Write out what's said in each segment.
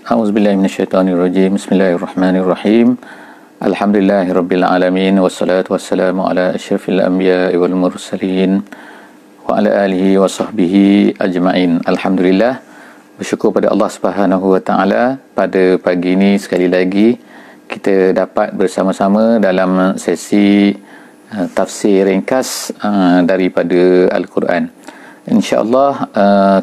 A'udzubillahi minasyaitonirrajim. Bismillahirrahmanirrahim. Alhamdulillahirabbil alamin wassalatu wassalamu ala asyrafil anbiya'i wal mursalin wa ala alihi wa sahbihi ajma'in. Alhamdulillah, bersyukur pada Allah Subhanahu wa taala, pada pagi ini sekali lagi kita dapat bersama-sama dalam sesi tafsir ringkas daripada Al-Quran. InsyaAllah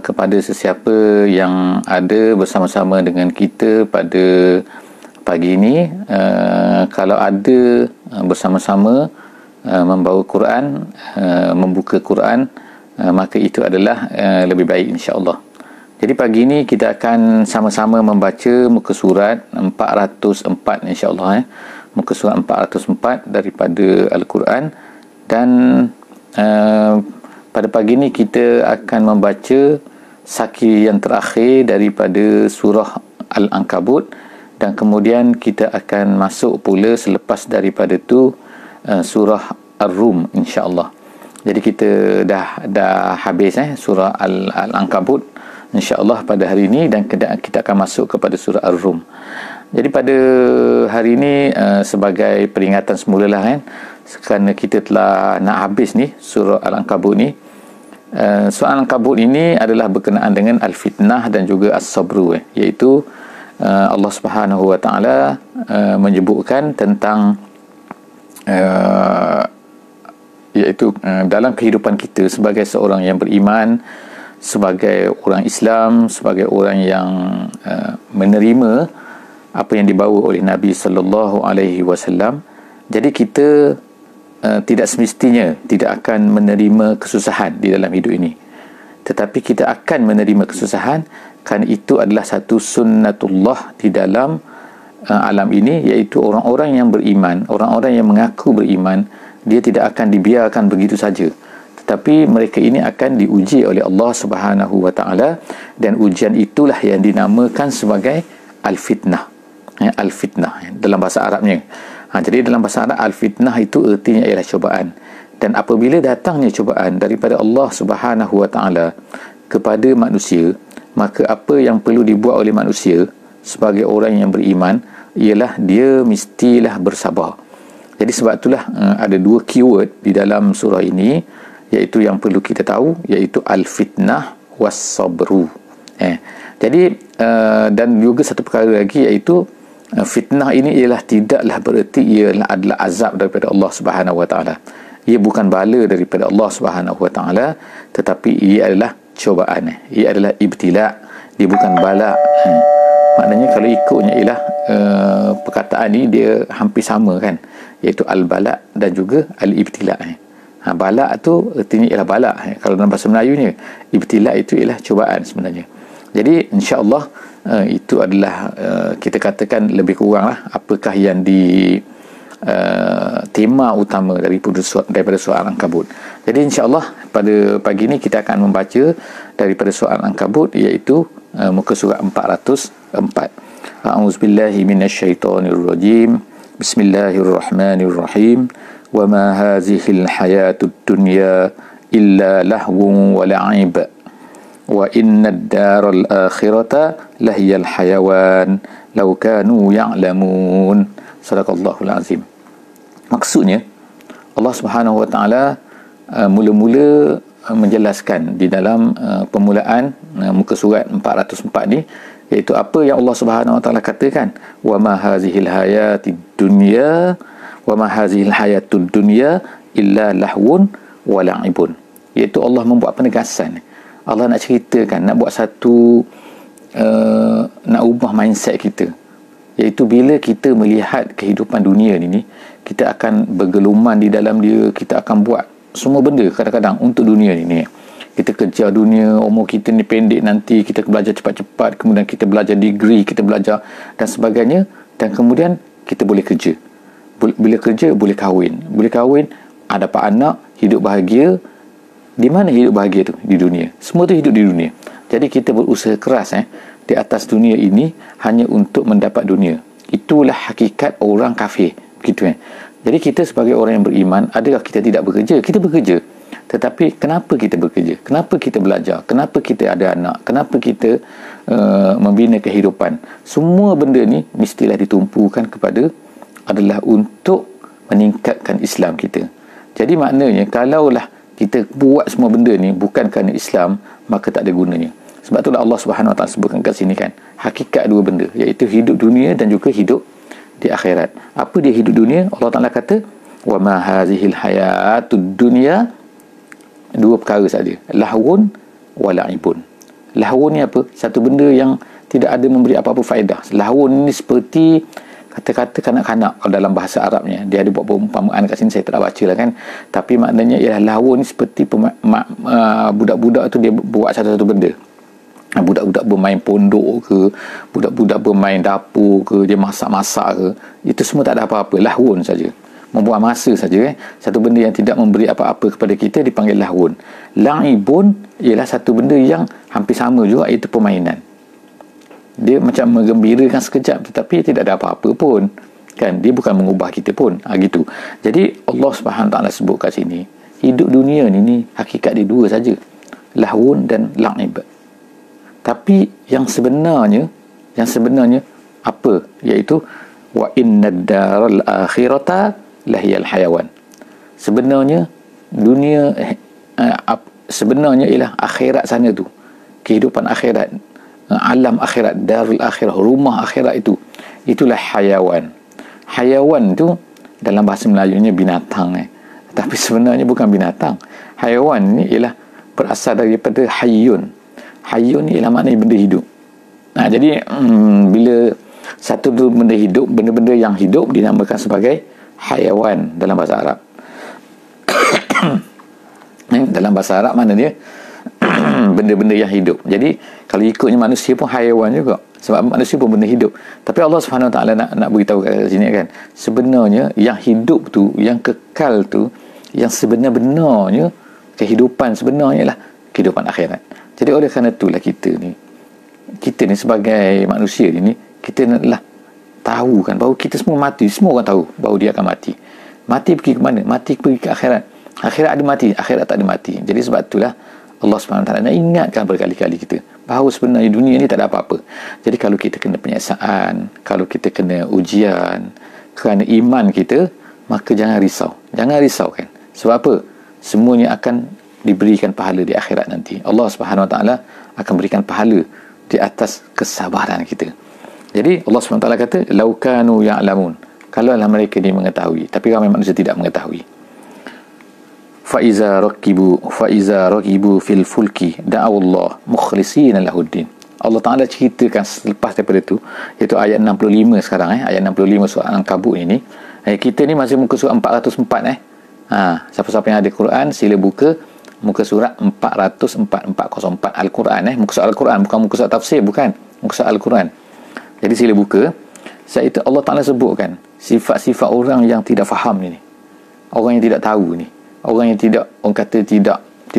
kepada sesiapa yang ada bersama-sama dengan kita pada pagi ini, kalau ada bersama-sama membawa Quran, membuka Quran, maka itu adalah lebih baik insyaAllah. Jadi pagi ini kita akan sama-sama membaca muka surat 404 insyaAllah, muka surat 404 daripada Al-Quran. Dan pada pagi ini kita akan membaca saki yang terakhir daripada surah Al-Ankabut, dan kemudian kita akan masuk pula selepas daripada itu surah Ar-Rum insya-Allah. Jadi kita dah habis surah Al-Ankabut insya-Allah pada hari ini, dan kita akan masuk kepada surah Ar-Rum. Jadi pada hari ini sebagai peringatan semulalah kerana kita telah nak habis ni surah Al-Ankabut ni. Surah Al-Ankabut ini adalah berkenaan dengan Al-Fitnah dan juga As-Sabru, iaitu Allah Subhanahu wa taala menyebutkan tentang iaitu dalam kehidupan kita sebagai seorang yang beriman, sebagai orang Islam, sebagai orang yang menerima apa yang dibawa oleh Nabi sallallahu alaihi wasallam. Jadi kita tidak semestinya tidak akan menerima kesusahan di dalam hidup ini, tetapi kita akan menerima kesusahan kerana itu adalah satu sunnatullah di dalam alam ini, iaitu orang-orang yang beriman, orang-orang yang mengaku beriman, dia tidak akan dibiarkan begitu saja, tetapi mereka ini akan diuji oleh Allah Subhanahu wa taala, dan ujian itulah yang dinamakan sebagai Al-Fitnah. Al-Fitnah dalam bahasa Arabnya. Jadi dalam bahasa Arab, Al-Fitnah itu artinya ialah cubaan. Dan apabila datangnya cubaan daripada Allah Subhanahu wa taala kepada manusia, maka apa yang perlu dibuat oleh manusia sebagai orang yang beriman ialah dia mestilah bersabar. Jadi sebab itulah ada dua keyword di dalam surah ini, iaitu yang perlu kita tahu, iaitu Al-Fitnah was-Sabru. Jadi dan juga satu perkara lagi, iaitu fitnah ini ialah tidaklah bererti ialah adalah azab daripada Allah Subhanahu wa taala. Ia bukan bala daripada Allah Subhanahu wa taala, tetapi ia adalah cubaan. Ia adalah ibtila', dia bukan bala. Maknanya kalau ikutnya ialah perkataan ini dia hampir sama kan, iaitu al-bala dan juga al-ibtila'. Bala tu artinya ialah bala. Kalau dalam bahasa Melayunya, ibtila' itu ialah cubaan sebenarnya. Jadi insya-Allah itu adalah kita katakan lebih kuranglah apakah yang di tema utama daripada surah Al-Ankabut. Jadi insya-Allah pada pagi ini kita akan membaca daripada surah Al-Ankabut, iaitu muka surat 404. A'udzubillahi minasyaitonirrajim. Bismillahirrahmanirrahim. Wa ma hazihil hayatud dunya illa lahwun wa la'ib. Wa inna ad-daral akhirata lahiyal hayawan law kanu ya'lamun. Sadaqallahul azim. Maksudnya Allah Subhanahu wa taala mula-mula menjelaskan di dalam permulaan muka surat 404 ni, iaitu apa yang Allah Subhanahu wa taala katakan, wa ma hazihil hayatid dunya wa ma hazihil hayatud dunya illa lahwun wa la'ibun. Iaitu Allah membuat penegasan. Allah nak ceritakan, nak buat satu nak ubah mindset kita, iaitu bila kita melihat kehidupan dunia ni, kita akan bergeluman di dalam dia, kita akan buat semua benda kadang-kadang untuk dunia ni. Kita kejar dunia, umur kita ni pendek, nanti kita belajar cepat-cepat, kemudian kita belajar degree, kita belajar dan sebagainya, dan kemudian kita boleh kerja. Bila kerja boleh kahwin, ada dapat anak, hidup bahagia. Di mana hidup bahagia tu? Di dunia. Semua tu hidup di dunia. Jadi kita berusaha keras di atas dunia ini hanya untuk mendapat dunia. Itulah hakikat orang kafir. Begitu Jadi kita sebagai orang yang beriman, adakah kita tidak bekerja? Kita bekerja. Tetapi kenapa kita bekerja? Kenapa kita belajar? Kenapa kita ada anak? Kenapa kita membina kehidupan? Semua benda ni mestilah ditumpukan kepada adalah untuk meningkatkan Islam kita. Jadi maknanya kalaulah kita buat semua benda ni bukan kerana Islam, maka tak ada gunanya. Sebab itulah Allah Subhanahu Wa Taala sebutkan kat sini kan, hakikat dua benda, iaitu hidup dunia dan juga hidup di akhirat. Apa dia hidup dunia? Allah Taala kata, wa ma hazihil hayatud dunya, dua perkara saja, lahwun wa la'ibun. Lahwun ni apa? Satu benda yang tidak ada memberi apa-apa faedah. Lahwun ni seperti kata-kata kanak-kanak kalau dalam bahasa Arabnya. Dia ada buat perumpamaan kat sini, saya tak nak baca lah kan. Tapi maknanya ialah lahwun ni seperti budak-budak tu dia buat satu-satu benda. Budak-budak bermain pondok ke, budak-budak bermain dapur ke, dia masak-masak ke, itu semua tak ada apa-apa, lahwun saja, membuang masa saja. Satu benda yang tidak memberi apa-apa kepada kita dipanggil lahwun. La'ibun ialah satu benda yang hampir sama juga, iaitu permainan. Dia macam menggembirakan sekejap tetapi tidak ada apa-apa pun kan, dia bukan mengubah kita pun, gitu. Jadi Allah Subhanahu Taala sebut kat sini, hidup dunia ni hakikat dia dua saja, lahwun dan la'ib. Tapi yang sebenarnya apa? Iaitu wa innad daral akhirata lahiyal hayawan. Sebenarnya dunia sebenarnya ialah akhirat sana tu, kehidupan akhirat, alam akhirat, darul akhirah, rumah akhirat itulah hayawan. Hayawan tu dalam bahasa Melayunya binatang tapi sebenarnya bukan binatang. Hayawan ni ialah berasal daripada hayyun. Hayyun ni ialah maknanya benda hidup. Jadi bila satu tu benda hidup, benda-benda yang hidup dinamakan sebagai hayawan dalam bahasa Arab. Dalam bahasa Arab mana dia? Benda-benda yang hidup. Jadi kalau ikutnya manusia pun hayawan juga, sebab manusia pun benda hidup. Tapi Allah Subhanahu Taala nak beritahu kat sini kan, sebenarnya yang hidup tu, yang kekal tu, yang sebenar-benarnya kehidupan sebenarnya ialah kehidupan akhirat. Jadi oleh kerana itulah kita ni sebagai manusia ni kita naklah tahu kan bahawa kita semua mati. Semua orang tahu bahawa dia akan mati. Mati pergi ke mana? Mati pergi ke akhirat. Akhirat ada mati, akhirat tak ada mati. Jadi sebab itulah Allah Subhanahu Taala nak ingatkan berkali-kali kita bahawa sebenarnya dunia ni tak ada apa-apa. Jadi kalau kita kena penyiasaan, kalau kita kena ujian kerana iman kita, maka jangan risau. Jangan risau kan. Sebab apa? Semuanya akan diberikan pahala di akhirat nanti. Allah Subhanahu Wa Taala akan berikan pahala di atas kesabaran kita. Jadi Allah Subhanahu Wa Taala kata, "Lau kanu ya'lamun." Kalaulah mereka ni mengetahui, tapi ramai manusia tidak mengetahui. Fa iza raqibu fil fulki da'awallah mukhlishina lahuddin. Allah Taala ceritakan selepas daripada itu, iaitu ayat 65 sekarang ayat 65 surah Al-Ankabut ini. Kita ni masih muka surah 404 siapa-siapa yang ada Quran sila buka muka surat 404 Al-Quran muka surat Al-Quran, bukan muka surat tafsir, bukan, muka surat Al-Quran. Jadi sila buka. Sebab itu Allah Ta'ala sebutkan sifat-sifat orang yang tidak faham ni, orang yang tidak tahu ni, orang yang tidak, orang kata tidak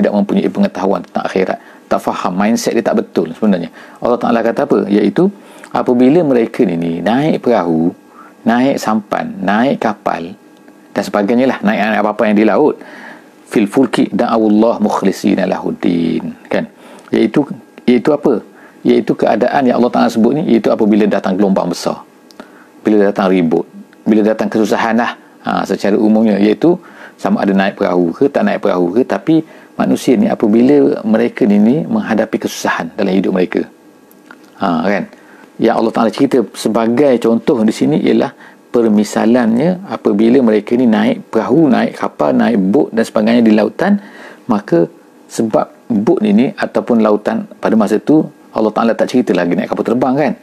mempunyai pengetahuan tentang akhirat, tak faham, mindset dia tak betul sebenarnya. Allah Ta'ala kata apa? Iaitu apabila mereka ni naik perahu, naik sampan, naik kapal dan sebagainya lah, naik apa-apa yang di laut, fil fulki da'awullah mukhlishina lahuddin, kan? Iaitu apa? Iaitu keadaan yang Allah Ta'ala sebut ni, iaitu apabila datang gelombang besar, bila datang ribut, bila datang kesusahan lah, secara umumnya, iaitu sama ada naik perahu ke tak naik perahu ke, tapi manusia ni apabila mereka ni menghadapi kesusahan dalam hidup mereka, kan? Yang Allah Ta'ala cerita sebagai contoh di sini ialah permisalannya apabila mereka ni naik perahu, naik kapal, naik bot dan sebagainya di lautan. Maka sebab bot ini ataupun lautan pada masa itu Allah Ta'ala tak cerita lagi naik kapal terbang, kan?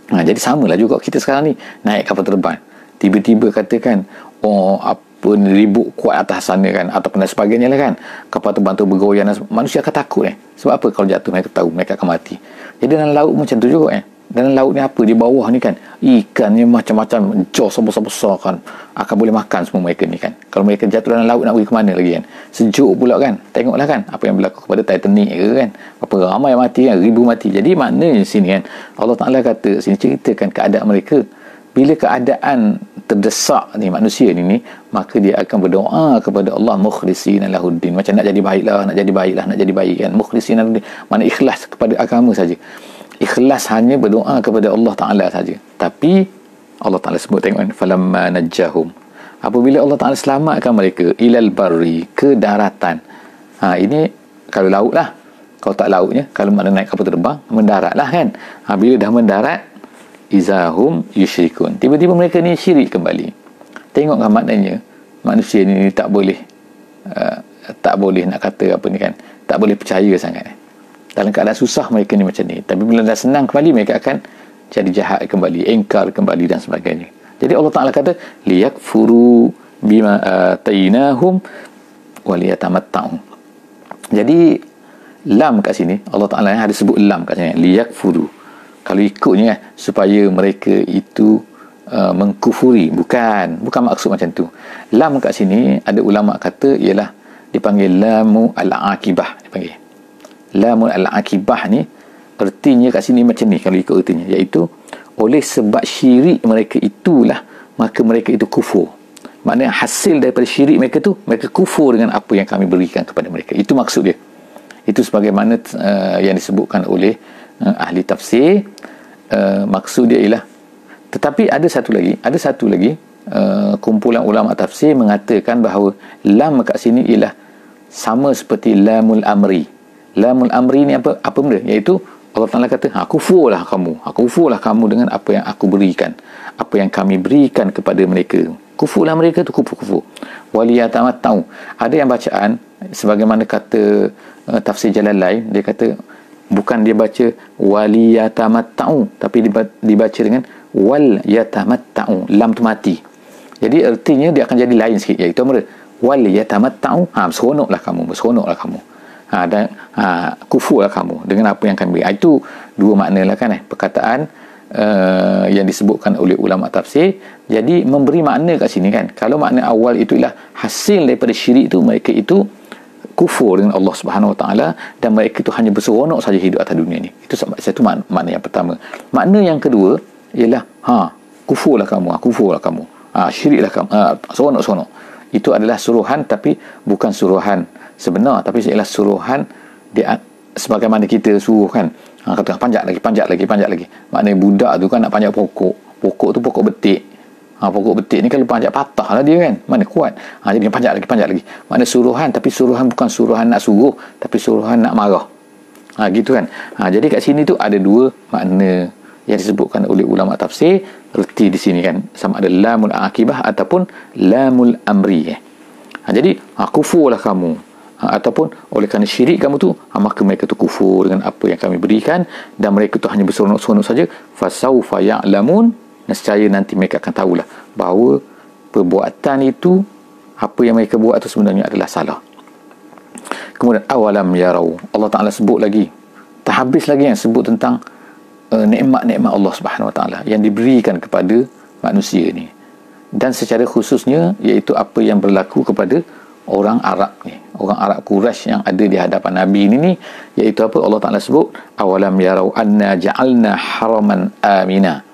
Jadi samalah juga kita sekarang ni naik kapal terbang, tiba-tiba katakan apa ribut kuat atas sana, kan, ataupun dan sebagainya lah, kan, kapal terbang tu bergoyang, manusia akan takut sebab apa? Kalau jatuh mereka tahu mereka akan mati. Jadi dalam laut macam tu juga dalam laut ni apa? Di bawah ni kan ikannya macam-macam, jos besar-besar, kan, akan boleh makan semua mereka ni, kan. Kalau mereka jatuh dalam laut nak pergi ke mana lagi, kan? Sejuk pula, kan. Tengoklah, kan, apa yang berlaku kepada Titanic ke, kan. Apa ramai yang mati, kan, ribu mati. Jadi maknanya sini, kan, Allah Ta'ala kata sini ceritakan keadaan mereka bila keadaan terdesak ni manusia ni, maka dia akan berdoa kepada Allah mukhlishina lahuddin. Macam nak jadi baik kan, mukhlishina lahuddin, mana ikhlas kepada agama saja, ikhlas hanya berdoa kepada Allah Taala saja. Tapi Allah Taala sebut, tengok kan, falamma najjahum, apabila Allah Taala selamatkan mereka, ilal barri, ke daratan. Ini kalau laut lah, kalau tak lautnya, kalau mana naik kapal terbang, mendarat lah kan. Bila dah mendarat, izahum yusyrikun, tiba-tiba mereka ni syirik kembali. Tengoklah maknanya manusia ni tak boleh nak kata apa ni kan, tak boleh percaya sangat. Dalam keadaan susah mereka ni macam ni, tapi bila dah senang kembali, mereka akan jadi jahat kembali, engkar kembali dan sebagainya. Jadi Allah Ta'ala kata liyakfuru bima atainahum waliyatamatta'u. Jadi lam kat sini Allah Ta'ala ada sebut lam kat sini, liyakfuru. Kalau ikutnya supaya mereka itu mengkufuri, bukan maksud macam tu. Lam kat sini ada ulama kata ialah dipanggil lamu al-akibah, dipanggil lamu al-akibah ni, ertinya kat sini macam ni kalau ikut ertinya, iaitu oleh sebab syirik mereka itulah maka mereka itu kufur. Maknanya hasil daripada syirik mereka tu, mereka kufur dengan apa yang kami berikan kepada mereka. Itu maksud dia. Itu sebagaimana yang disebutkan oleh ahli tafsir. Maksud dia ialah, tetapi ada satu lagi kumpulan ulama tafsir mengatakan bahawa lam kat sini ialah sama seperti lamul amri. Lamul amri ni apa benda? Iaitu Allah Ta'ala kata, kufurlah kamu dengan apa yang aku berikan, apa yang kami berikan kepada mereka. Kufurlah mereka tu, kufur. Waliyatamatta'u. Ada yang bacaan sebagaimana kata tafsir Jalalain, dia kata bukan dia baca waliyatamatta'u, tapi dibaca dengan wal yatamatta'u, lam tu mati. Jadi artinya dia akan jadi lain sikit, iaitu apa? Wal yatamatta'u, berseronoklah kamu. Dan kufurlah kamu dengan apa yang kami beri. Itu dua makna lah kan, perkataan yang disebutkan oleh ulama tafsir. Jadi memberi makna kat sini kan, kalau makna awal itu ialah hasil daripada syirik itu, mereka itu kufur dengan Allah Subhanahu Wa Taala dan mereka itu hanya berseronok saja hidup atas dunia ni. Itu satu makna yang pertama. Makna yang kedua ialah kufurlah kamu, syiriklah kamu, seronok. Itu adalah suruhan, tapi bukan suruhan sebenar, tapi ialah suruhan dia sebagaimana kita suruh kan, kata panjat lagi. Maknanya budak tu kan nak panjat pokok tu pokok betik. Pokok betik ni kalau panjat patah lah dia kan, mana kuat. Jadi panjat lagi. Maknanya suruhan, tapi suruhan bukan suruhan nak suruh, tapi suruhan nak marah. Gitu kan. Jadi kat sini tu ada dua makna yang disebutkan oleh ulama tafsir. Erti di sini kan, sama ada lamul akibah ataupun lamul amri. Jadi kufurlah kamu, ataupun oleh kerana syirik kamu tu, maka mereka tu kufur dengan apa yang kami berikan dan mereka tu hanya berseronok-seronok saja. Fasaufa ya'lamun, nescaya nanti mereka akan tahulah bahawa perbuatan itu, apa yang mereka buat itu sebenarnya adalah salah. Kemudian awalam yarau, Allah Ta'ala sebut lagi, tak habis lagi yang sebut tentang nikmat-nikmat Allah Subhanahu Wa Taala yang diberikan kepada manusia ni, dan secara khususnya iaitu apa yang berlaku kepada orang Arab ni, orang Arab Quraisy yang ada di hadapan Nabi ni, iaitu apa? Allah Ta'ala sebut awalam yarau anna ja'alna haraman amina.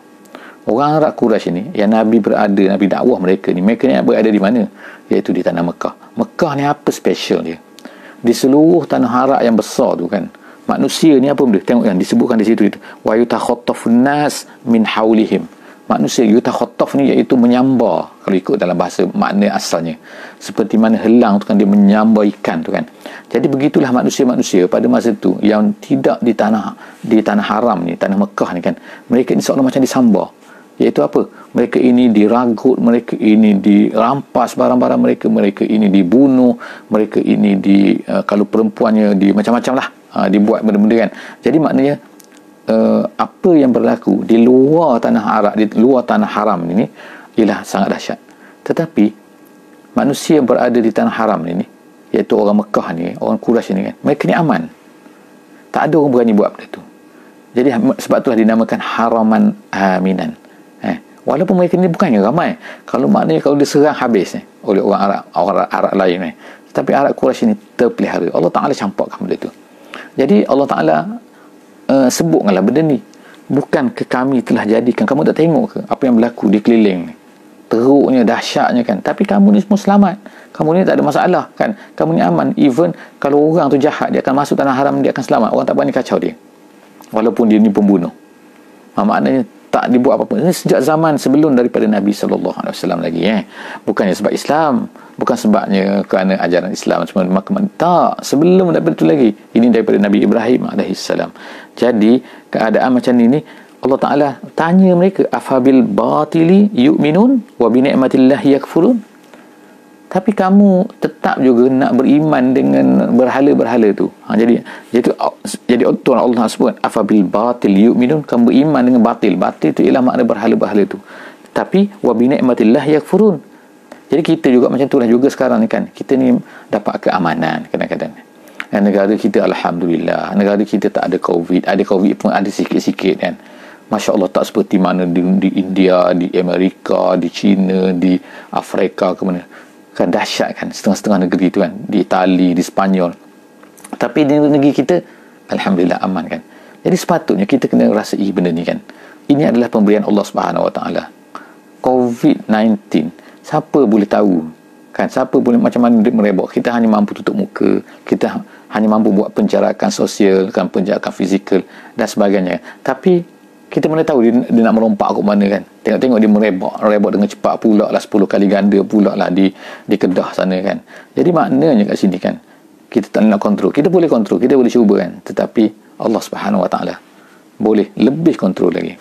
Orang Arab Quraisy ni yang Nabi dakwah mereka ni berada di mana? Iaitu di tanah Mekah. Mekah ni apa special dia? Di seluruh tanah Arab yang besar tu kan, manusia ni apa benda? Tengok yang disebutkan di situ itu. Wa yutakhattafun nas min haulihim. Manusia yutakhattaf ni iaitu menyambar, kalau ikut dalam bahasa makna asalnya. Seperti mana helang tu kan, dia menyambar ikan tu kan. Jadi begitulah manusia-manusia pada masa tu yang tidak di tanah haram ni, tanah Mekah ni kan. Mereka ni seolah macam disambar. Iaitu apa? Mereka ini diragut, mereka ini dirampas barang-barang mereka ini dibunuh, mereka ini kalau perempuannya macam-macam lah, dibuat benda-benda kan. Jadi maknanya apa yang berlaku di luar tanah Arab, di luar tanah haram ini ialah sangat dahsyat. Tetapi manusia yang berada di tanah haram ini, iaitu orang Mekah ni, orang Quraisy ni kan, mereka ni aman. Tak ada orang berani buat benda tu. Jadi sebab itulah dinamakan haraman aminan. Walaupun mereka ni bukannya ramai, kalau maknanya kalau diserang habis oleh orang Arab lain ni, tetapi Arab Quraisy ni terpelihara. Allah Ta'ala campakkan benda tu. Jadi Allah Ta'ala sebutkanlah benda ni. bukankah kami telah jadikan, kamu tak tengok ke apa yang berlaku di keliling ni, teruknya, dahsyatnya kan, tapi kamu ni semua selamat, kamu ni tak ada masalah kan, kamu ni aman. Even kalau orang tu jahat, dia akan masuk tanah haram, dia akan selamat, orang tak berani kacau dia walaupun dia ni pembunuh. Maknanya tak dibuat apa-apa. Ini sejak zaman sebelum daripada Nabi SAW lagi. Bukannya sebab Islam, bukan sebabnya kerana ajaran Islam cuma makam, tak, sebelum daripada itu lagi. Ini daripada Nabi Ibrahim AS. Jadi keadaan macam ini, Allah Ta'ala tanya mereka, afabil batili yu'minun wa bi ni'matillahi yakfurun. Tapi kamu tetap juga nak beriman dengan berhala-berhala tu. Jadi Tuhan Allah sebut afabil batil yu'minun, kamu beriman dengan batil. Batil tu ialah makna berhala-berhala tu. Tapi wa bi ni'matillahi yakfurun. Jadi kita juga macam tu lah juga sekarang ni kan. Kita ni dapat keamanan kadang-kadang. Negara kita alhamdulillah, negara kita tak ada COVID. Ada COVID pun ada sikit-sikit kan. Masya Allah, tak seperti mana di India, di Amerika, di China, di Afrika ke mana. Kan dahsyat kan, setengah-setengah negeri tu kan, di Itali, di Spanyol. Tapi di negeri kita alhamdulillah aman kan. Jadi sepatutnya kita kena rasai benda ni kan. Ini adalah pemberian Allah Subhanahu Wa Taala. COVID-19, siapa boleh tahu kan, siapa boleh macam mana dia merebak. Kita hanya mampu tutup muka, kita hanya mampu buat penjarakan sosial kan, penjarakan fizikal dan sebagainya. Tapi kita mana tahu dia nak merompak ke mana kan. Tengok-tengok dia merebak dengan cepat pula lah, 10 kali ganda pula lah di Kedah sana kan. Jadi maknanya kat sini kan, kita tak nak kontrol. Kita boleh kontrol, kita boleh cuba kan, tetapi Allah Subhanahu Wa Taala boleh lebih kontrol lagi.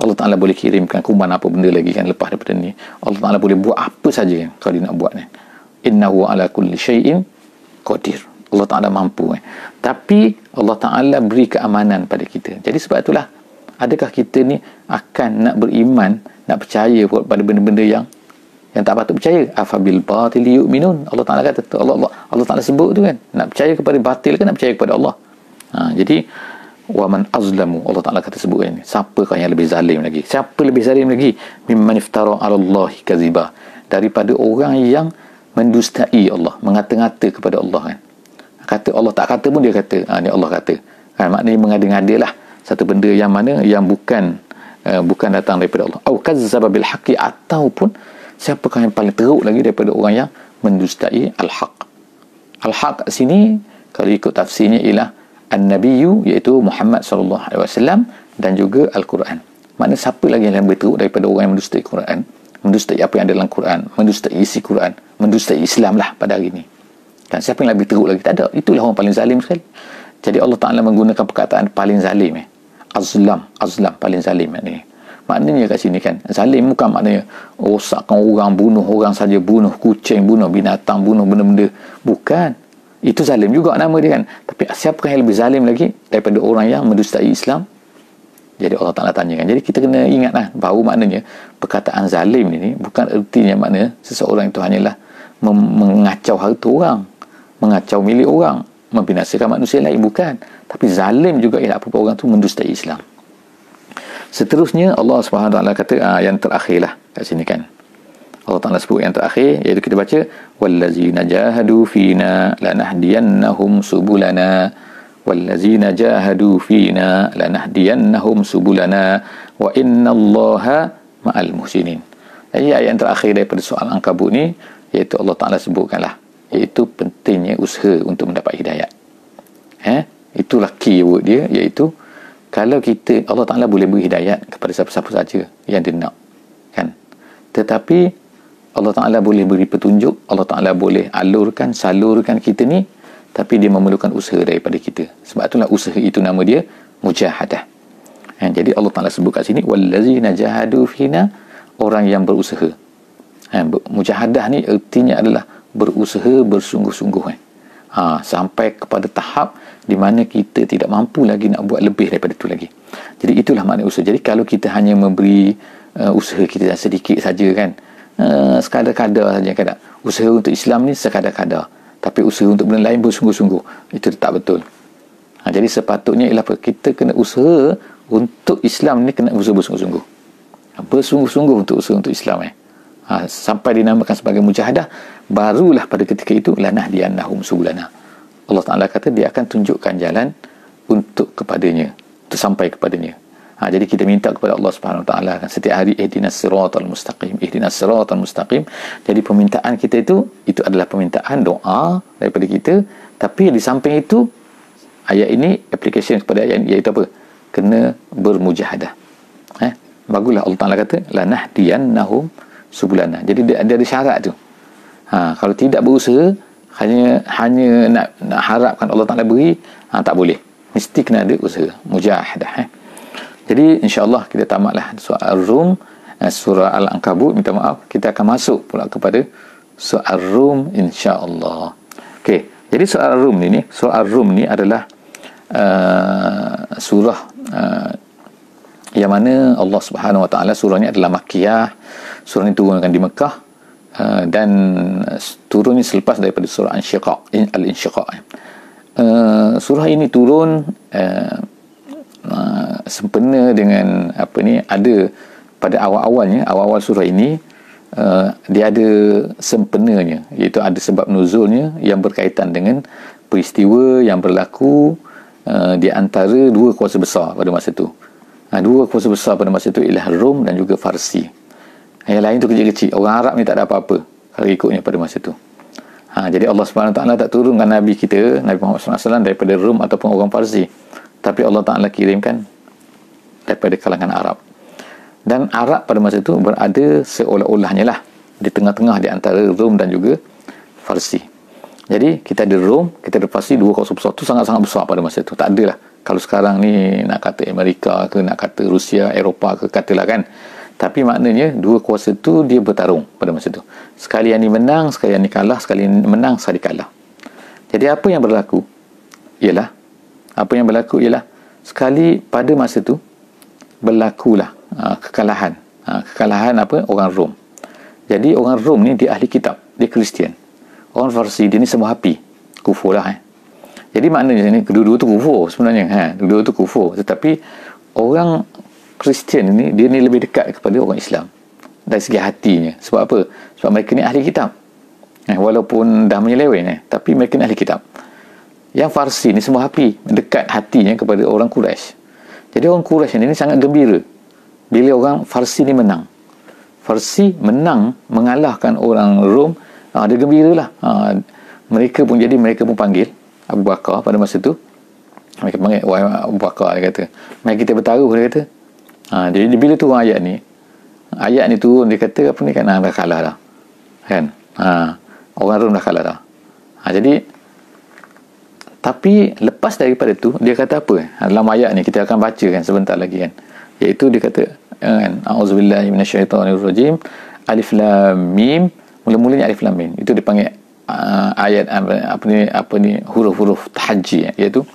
Allah Ta'ala boleh kirimkan kuman apa benda lagi kan lepas daripada ni. Allah Ta'ala boleh buat apa saja kan kalau dia nak buat kan. Innahu ala kulli syai'in qadir. Allah Ta'ala mampu kan. Tapi Allah Ta'ala beri keamanan pada kita. Jadi sebab itulah, adakah kita ni akan nak beriman, nak percaya pada benda-benda yang tak patut percaya? Afabil batil yu'minun. Allah Ta'ala kata, Allah Ta'ala sebut tu kan, nak percaya kepada batil ke nak percaya kepada Allah. Jadi wa man azlamu, Allah Ta'ala kata sebut kan, siapakah yang lebih zalim lagi? Siapa lebih zalim lagi? Mimman iftara 'ala Allahi kaziba, daripada orang yang mendustai Allah, mengata-ngata kepada Allah kan. Kata Allah tak kata pun dia kata, ni Allah kata kan, maknanya mengada-ngada lah satu benda yang mana yang bukan datang daripada Allah. Au kazzaba bil haqqi, ataupun siapakah yang paling teruk lagi daripada orang yang mendustai al-haq. Al-haq kat sini kalau ikut tafsirnya ialah An-Nabiyyu, iaitu Muhammad SAW, dan juga Al-Quran. Maknanya siapa lagi yang lebih teruk daripada orang yang mendustai Quran, mendustai apa yang ada dalam Quran, mendustai isi Quran, mendustai Islam lah pada hari ini. Dan siapa yang lebih teruk lagi? Tak ada. Itulah orang paling zalim sekali. Jadi Allah Ta'ala menggunakan perkataan paling zalim. Azlam, paling zalim maknanya. Maknanya kat sini kan, zalim bukan maknanya rosakkan orang, bunuh orang saja, bunuh kucing, bunuh binatang, bunuh benda-benda. Bukan. Itu zalim juga nama dia kan. Tapi siapakah yang lebih zalim lagi daripada orang yang mendustai Islam? Jadi Allah Ta'ala tanyakan. Jadi kita kena ingatlah bahawa maknanya perkataan zalim ni bukan ertinya maknanya seseorang itu hanyalah mengacau harta orang, mengacau milik orang, membinasakan manusia lain. Bukan. Tapi zalim juga ialah apabila orang tu mendustai Islam. Seterusnya Allah SWT kata yang terakhir lah kat sini kan. Allah Ta'ala sebut yang terakhir, iaitu kita baca wallazina jahadu fina lanahdiyannahum subulana, wallazina jahadu fina lanahdiyannahum subulana wa innallaha ma'al muhsinin. Ayat yang terakhir daripada soal Ankabut ni, iaitu Allah Ta'ala sebutkanlah, iaitu pentingnya usaha untuk mendapat hidayat. Itulah keyword dia, iaitu kalau kita, Allah Ta'ala boleh beri hidayat kepada siapa-siapa saja yang dia nak kan, tetapi Allah Ta'ala boleh beri petunjuk, Allah Ta'ala boleh salurkan kita ni, tapi dia memerlukan usaha daripada kita. Sebab itulah usaha itu nama dia mujahadah. Jadi Allah Ta'ala sebut kat sini wallazina jahadu fina, orang yang berusaha. Mujahadah ni artinya adalah berusaha bersungguh-sungguh sampai kepada tahap di mana kita tidak mampu lagi nak buat lebih daripada itu lagi. Jadi itulah makna usaha. Jadi kalau kita hanya memberi usaha kita sedikit saja kan, sekadar-kadar saja kadang. Usaha untuk Islam ni sekadar-kadar, tapi usaha untuk benda lain bersungguh-sungguh, itu tak betul. Jadi sepatutnya ialah apa? Kita kena usaha untuk Islam ni, kena usaha bersungguh-sungguh. Bersungguh-sungguh untuk usaha untuk Islam sampai dinamakan sebagai mujahadah. Barulah pada ketika itu lanahdiyannahum subulana, Allah Ta'ala kata dia akan tunjukkan jalan untuk kepadanya, untuk sampai kepadanya. Jadi kita minta kepada Allah Subhanahu Wa Taala kan setiap hari, ihdinas siratal mustaqim, ihdinas siratal mustaqim. Jadi permintaan kita itu adalah permintaan doa daripada kita. Tapi di samping itu, ayat ini application kepada ayat ini, iaitu apa? Kena bermujahadah. Baguslah Allah Taala kata lanahdiyannahum subulana. Jadi dia ada syarat tu. Kalau tidak berusaha, hanya nak harapkan Allah Taala beri, tak boleh. Mesti kena ada usaha, mujahadah. Jadi insya-Allah kita tamatlah surah Ar-Rum, surah Al-Ankabut, minta maaf, kita akan masuk pula kepada surah Ar-Rum insya-Allah. Okey, jadi surah Ar-Rum ni adalah surah yang mana Allah Subhanahu Wa Taala, surah ni adalah Makkiyah. Surah ni turunkan di Mekah dan turunnya selepas daripada surah Al-Insyiqaq. Surah ini turun sempena dengan ada pada awal-awal surah ini, dia ada sempenanya, iaitu ada sebab nuzulnya yang berkaitan dengan peristiwa yang berlaku di antara dua kuasa besar pada masa itu. Dua kuasa besar pada masa itu ialah Rom dan juga Farsi. Yang lain tu kecil-kecil. Orang Arab ni tak ada apa-apa kalau ikutnya pada masa itu. Jadi Allah Subhanahu Wa Taala tak turunkan Nabi kita, Nabi Muhammad SAW, daripada Rom ataupun orang Farsi, tapi Allah Ta'ala kirimkan daripada kalangan Arab. Dan Arab pada masa itu berada seolah-olahnya lah di tengah-tengah di antara Rom dan juga Farsi. Jadi kita ada Rom, kita ada Farsi, dua kuasa besar tu sangat-sangat besar pada masa itu. Tak adalah kalau sekarang ni nak kata Amerika ke, nak kata Rusia, Eropah ke, katalah kan. Tapi maknanya dua kuasa tu dia bertarung pada masa itu. Sekali yang ni menang, sekali yang ni kalah, sekali yang menang, sekali kalah. Jadi apa yang berlaku ialah sekali pada masa tu berlakulah kekalahan. Kekalahan orang Rom. Jadi orang Rom ni dia ahli kitab, dia Kristian. Orang Farsi dia ni semua api, kufur lah. Jadi maknanya ni kedua-dua tu kufur sebenarnya. Kedua-dua tu kufur. Tetapi orang Kristian ni dia ni lebih dekat kepada orang Islam dari segi hatinya. Sebab apa? Sebab mereka ni ahli kitab. Walaupun dah menyeleweng, tapi mereka ni ahli kitab. Yang Farsi ni semua api, dekat hatinya kepada orang Quraisy. Jadi orang Quraisy ni sangat gembira bila orang Farsi ni menang. Farsi menang, mengalahkan orang Rom, dia gembiralah. Mereka pun panggil Abu Bakar pada masa tu. Mereka panggil, wahai Abu Bakar, dia kata, mari kita bertaruh, dia kata. Jadi bila turun ayat ni turun, dia kata apa ni kan, dah kalah dah kan. Orang Rom dah kalah dah. Jadi tapi lepas daripada tu dia kata apa dalam ayat ni, kita akan baca kan sebentar lagi kan, iaitu dia kata kan, a'udzubillahi minasyaitonirrajim, alif lam mim. Mula-mulanya alif lam mim itu dipanggil ayat huruf-huruf tahajji, iaitu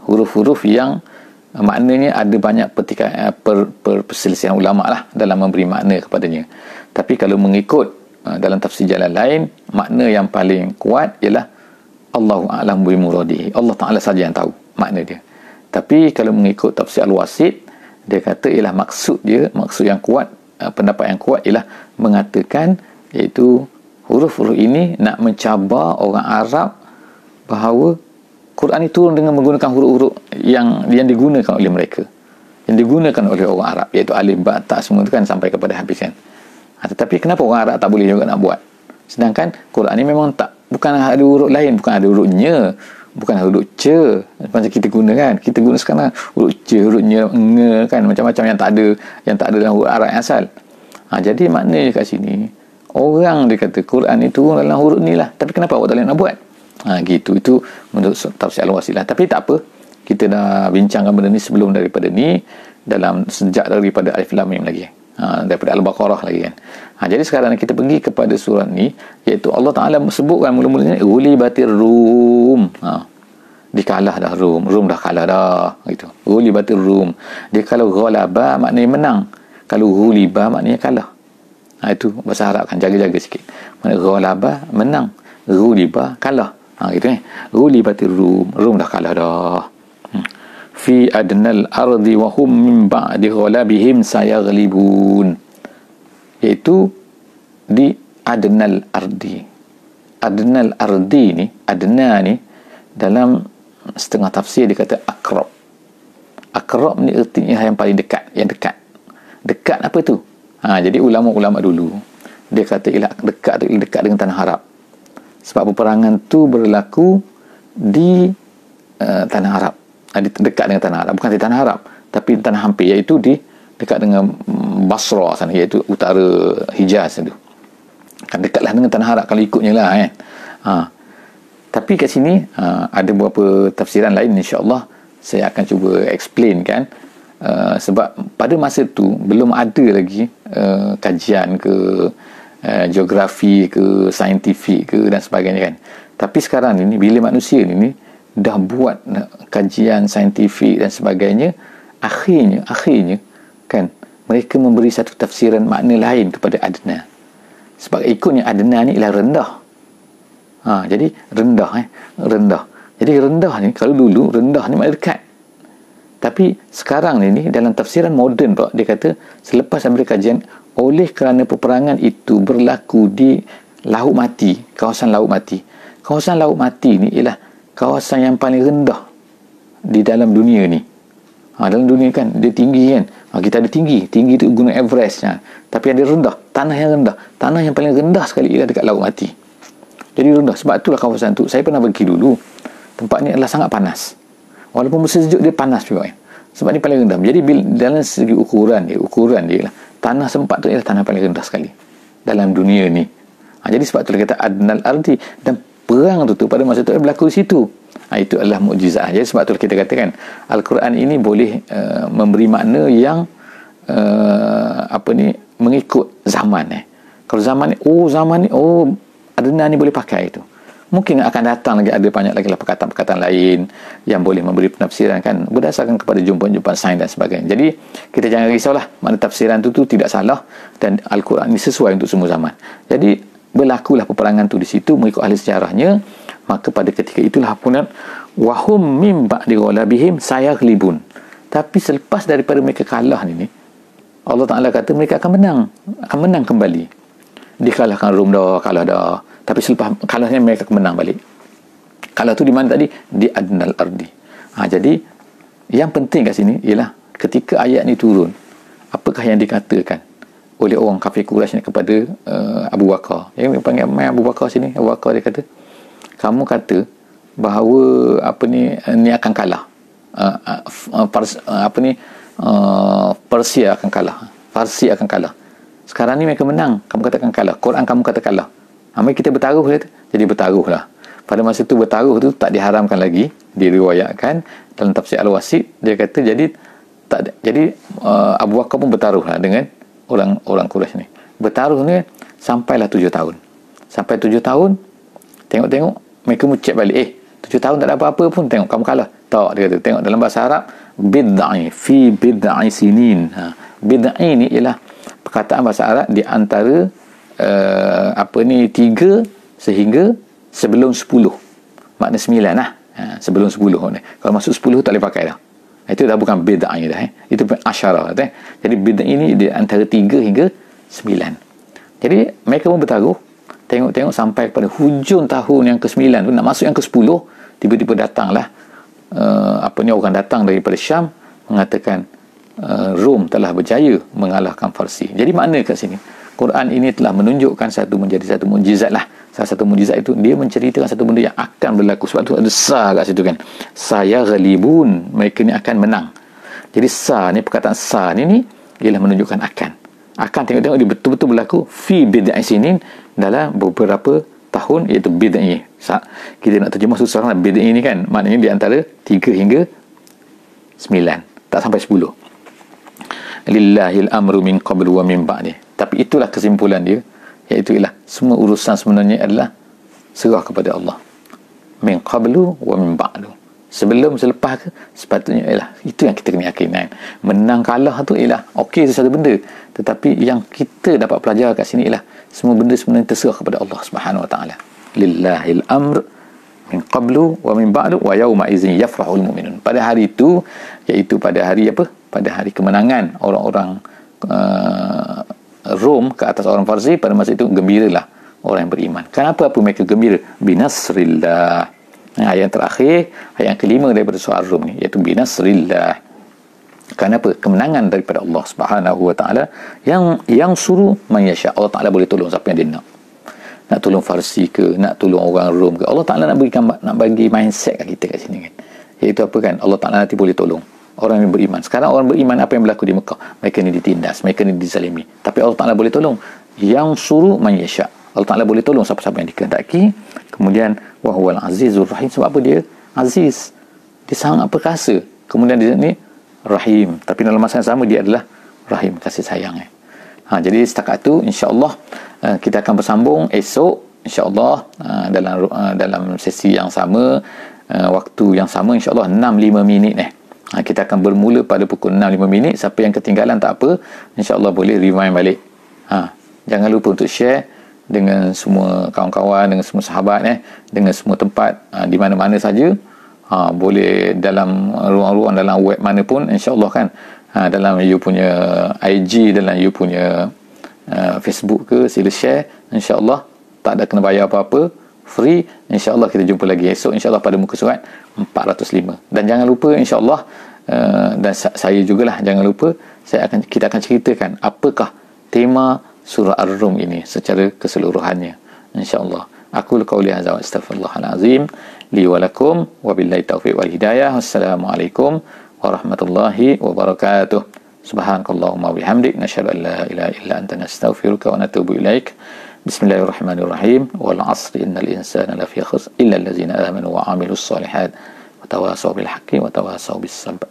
huruf-huruf yang maknanya ada banyak perselisihan ulama lah dalam memberi makna kepadanya. Tapi kalau mengikut dalam tafsir jalan lain, makna yang paling kuat ialah Allahu a'lam bi muradihi, Allah Ta'ala saja yang tahu makna dia. Tapi kalau mengikut tafsir Al-Wasit, dia kata ialah maksud yang kuat, pendapat yang kuat ialah mengatakan, iaitu huruf-huruf ini nak mencabar orang Arab bahawa Quran itu turun dengan menggunakan huruf-huruf yang digunakan oleh mereka, yang digunakan oleh orang Arab, iaitu alif, ba, ta, semua itu kan sampai kepada habis kan. Tetapi kenapa orang Arab tak boleh juga nak buat? Sedangkan Quran ni memang bukan ada huruf lain, bukan ada huruf nya, bukan ada huruf ce macam kita guna kan. Kita guna sekarang huruf ce, huruf nya, nge kan, macam-macam yang tak ada dalam huruf Arab yang asal. Jadi maknanya kat sini orang dia kata Quran ni turun dalam huruf ni lah, tapi kenapa awak tak boleh nak buat? Gitu. Itu menurut tafsir Al-Wasilah. Tapi tak apa, kita dah bincangkan benda ni sebelum daripada ni, sejak daripada Alif Lam Mim lagi, daripada Al-Baqarah lagi kan. Jadi sekarang kita pergi kepada surat ni, iaitu Allah Ta'ala sebutkan mula-mulanya ghulibatir Rum. Dikalah dah Rum dah kalah dah gitu. Ghulibatir Rum. Dia kalau ghalaba maknanya menang, kalau ghuliba maknanya kalah. Itu bahasa Arab kan, jaga-jaga sikit. Maknanya ghalaba menang, ghuliba kalah. Gitu ghulibatir Rum dah kalah dah. Fi adnal ardi wa hum min ba'di ghalabihim sayaghlibun, iaitu di adnal ardi. Adnal ardi ni, adna ni dalam setengah tafsir dia kata akrab. Akrab ni artinya yang paling dekat, yang dekat. Dekat apa tu? Jadi ulama-ulama dulu dia kata ialah dekat tu dekat dengan tanah Arab. Sebab peperangan tu berlaku di tanah Arab. Dekat dengan tanah Arab, bukan di tanah Arab, tapi tanah hampir, iaitu di dekat dengan Basra sana, iaitu utara Hijaz tu. Kan dekatlah dengan tanah Arab kalau ikutnya lah kan. Tapi kat sini ada beberapa tafsiran lain, insya-Allah saya akan cuba explain kan. Sebab pada masa tu belum ada lagi kajian ke geografi ke saintifik ke dan sebagainya kan. Tapi sekarang ni bila manusia ni dah buat kajian saintifik dan sebagainya, akhirnya kan mereka memberi satu tafsiran makna lain kepada adna. Sebab ikutnya adna ni ialah rendah. Jadi rendah. Jadi rendah ni, kalau dulu rendah ni makna dekat. Tapi sekarang ni dalam tafsiran moden Pak, dia kata selepas ambil kajian, oleh kerana peperangan itu berlaku di Laut Mati, kawasan Laut Mati. Kawasan Laut Mati ni ialah kawasan yang paling rendah di dalam dunia ni. Dalam dunia kan dia tinggi kan. Kita ada tinggi tu Gunung Everest kan. Tapi ada rendah, tanah yang rendah. Tanah yang paling rendah sekali ialah dekat Laut Mati. Jadi rendah. Sebab itulah kawasan tu, saya pernah pergi dulu. Tempat ni adalah sangat panas. Walaupun musim sejuk dia panas juga kan. Sebab ni paling rendah. Jadi dalam segi ukuran dia lah, tanah sempat tu ialah tanah paling rendah sekali dalam dunia ni. Jadi sebab tu dia kata adnal ardi, dan perang tu pada masa tu berlaku di situ. Itu adalah mukjizat. Jadi sebab tu kita katakan Al-Quran ini boleh memberi makna yang mengikut zaman. Kalau zaman ni adna ni boleh pakai itu. Mungkin akan datang lagi ada banyak lagi perkataan-perkataan lain yang boleh memberi penafsiran kan berdasarkan kepada jumpa-jumpa sains dan sebagainya. Jadi kita jangan risaulah, makna tafsiran tu tidak salah dan Al-Quran ini sesuai untuk semua zaman. Jadi berlakulah peperangan tu di situ mengikut ahli sejarahnya. Maka pada ketika itulah punan wahum mim ba'di ghalabihim sayaghlibun. Tapi selepas daripada mereka kalah ni, Allah Ta'ala kata mereka akan menang kembali. Dikalahkan Rom kalah dah. Tapi selepas kalahnya mereka akan menang balik. Kalah tu di mana tadi? Di adnal ardi. Jadi yang penting kat sini ialah ketika ayat ni turun, apakah yang dikatakan oleh orang kafir Quraisy kepada Abu Bakar. Yang panggil Abu Bakar sini, Abu Bakar dia kata, kamu kata bahawa ni akan kalah. Persia akan kalah. Farsi akan kalah. Sekarang ni mereka menang, kamu katakan kalah. Quran kamu kata kalah. Mari kita bertaruh lah. Jadi bertaruh lah. Pada masa tu bertaruh tu tak diharamkan lagi, diriwayatkan dalam tafsir Al-Wasit dia kata jadi Abu Bakar pun bertaruh lah dengan orang Quraisy ni. Bertaruh ni sampailah 7 tahun. Sampai 7 tahun tengok mereka mucap balik. 7 tahun tak ada apa-apa pun, tengok kamu kalah. Tak, dia kata tengok dalam bahasa Arab bid'i fi bid'i sinin. Bid'i ni ialah perkataan bahasa Arab di antara 3 sehingga sebelum 10. Makna 9 lah. Sebelum 10 ni. Kalau masuk 10 tak boleh pakai dah. Itu dah bukan bid'ah dah. Itu asyarah. Jadi bid'ah ini di antara 3 hingga 9. Jadi mereka pun bertaruh. Tengok sampai pada hujung tahun yang ke-9 tu, nak masuk yang ke-10, tiba-tiba datanglah orang datang daripada Syam mengatakan Rom telah berjaya mengalahkan Farsi. Jadi makna kat sini Quran ini telah menunjukkan menjadi satu mukjizat lah. Salah satu mukjizat itu dia menceritakan satu benda yang akan berlaku. Sebab tu ada sa kat situ kan. Saya ghalibun, mereka ni akan menang. Jadi sa ni, perkataan sa ni ialah menunjukkan akan. Akan tengok dia betul-betul berlaku fi bid'i sinin, dalam beberapa tahun, iaitu bid'i. Kita nak terjemah susah lah bid'i ni kan. Maknanya di antara 3 hingga 9. Tak sampai 10. Lillahil amru min qablu wa min ba'di. Tapi itulah kesimpulan dia, iaitu ialah semua urusan sebenarnya adalah serah kepada Allah. Min qablu wa min ba'du. Sebelum selepas ke, sepatutnya ialah itu yang kita kena yakin. Menang kalah tu ialah okey, itu satu benda. Tetapi yang kita dapat pelajar kat sini ialah semua benda sebenarnya terserah kepada Allah Subhanahu wa taala. Lillahil amr min qablu wa min ba'du wa yauma idzin yafrahul mu'minun. Pada hari itu, iaitu pada hari apa? Pada hari kemenangan orang-orang Rom ke atas orang Farsi, pada masa itu gembiralah orang yang beriman. Kenapa mereka gembira? Binasrillah. Ayat yang terakhir, ayat yang kelima daripada surah Ar-Rum ni, iaitu binasrillah. Kenapa? Kemenangan daripada Allah Subhanahu wa taala yang suruh man yasha. Allah Taala boleh tolong siapa yang dia nak. Nak tolong Farsi ke, nak tolong orang Rom ke. Allah Taala nak bagi mindset kat kita kat sini kan. Iaitu apa kan? Allah Taala nanti boleh tolong orang yang beriman. Sekarang orang beriman, apa yang berlaku di Mekah? Mereka ni ditindas, mereka ni dizalimi. Tapi Allah Taala boleh tolong. Yang suruh man yasha. Allah Taala boleh tolong siapa-siapa yang dikehendaki. Kemudian wa huwal azizur rahim. Sebab apa dia? Aziz. Dia sangat perkasa. Kemudian dia ni Rahim, tapi dalam masa yang sama dia adalah Rahim, kasih sayang. Jadi setakat tu insya-Allah kita akan bersambung esok insya-Allah dalam sesi yang sama, waktu yang sama insya-Allah 6.5 minit kita akan bermula pada pukul 6.5 minit. Siapa yang ketinggalan tak apa, insya-Allah boleh rewind balik. Jangan lupa untuk share dengan semua kawan-kawan, dengan semua sahabat, dengan semua tempat, di mana-mana saja. Boleh dalam ruang-ruang dalam web mana pun, insya-Allah kan, dalam you punya IG, dalam you punya Facebook ke, sila share. insya-Allah tak ada kena bayar apa-apa, free. insya-Allah kita jumpa lagi esok insya-Allah pada muka surat 405. Dan jangan lupa insya-Allah, dan saya jugalah, jangan lupa kita akan ceritakan apakah tema surah Ar-Rum ini secara keseluruhannya insya-Allah. Aku qauli hadza wa astaghfirullahal azim li wa lakum wa billahi taufiq wal hidayah. Wassalamualaikum warahmatullahi wabarakatuh. Subhanakallahumma wa bihamdik, nasyhadu an la ilaha illa anta, nastaghfiruka wa natubu ilaik. Bismillahirrahmanirrahim. Wal 'asri innal insana lafi khusr illa allazina amanu wa 'amilus solihat wa tawasaw bil haqqi wa tawasaw bis sabr.